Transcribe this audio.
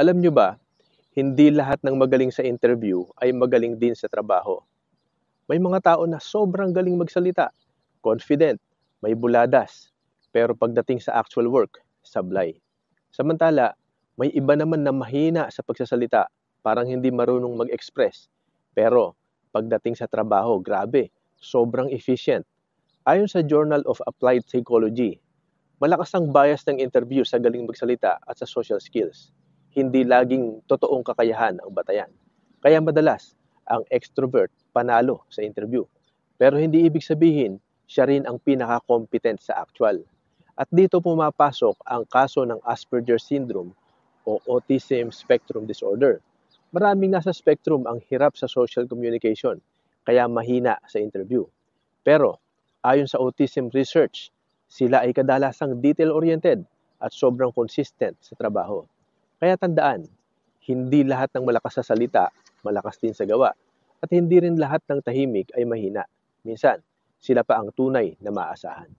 Alam nyo ba, hindi lahat ng magaling sa interview ay magaling din sa trabaho. May mga tao na sobrang galing magsalita, confident, may buladas, pero pagdating sa actual work, sablay. Samantala, may iba naman na mahina sa pagsasalita, parang hindi marunong mag-express. Pero pagdating sa trabaho, grabe, sobrang efficient. Ayon sa Journal of Applied Psychology, malakas ang bias ng interview sa galing magsalita at sa social skills. Hindi laging totoong kakayahan ang batayan. Kaya madalas, ang extrovert panalo sa interview. Pero hindi ibig sabihin, siya rin ang pinaka-competent sa actual. At dito pumapasok ang kaso ng Asperger Syndrome o Autism Spectrum Disorder. Maraming nasa spectrum ang hirap sa social communication, kaya mahina sa interview. Pero ayon sa autism research, sila ay kadalasang detail-oriented at sobrang consistent sa trabaho. Kaya tandaan, hindi lahat ng malakas sa salita, malakas din sa gawa. At hindi rin lahat ng tahimik ay mahina. Minsan, sila pa ang tunay na maasahan.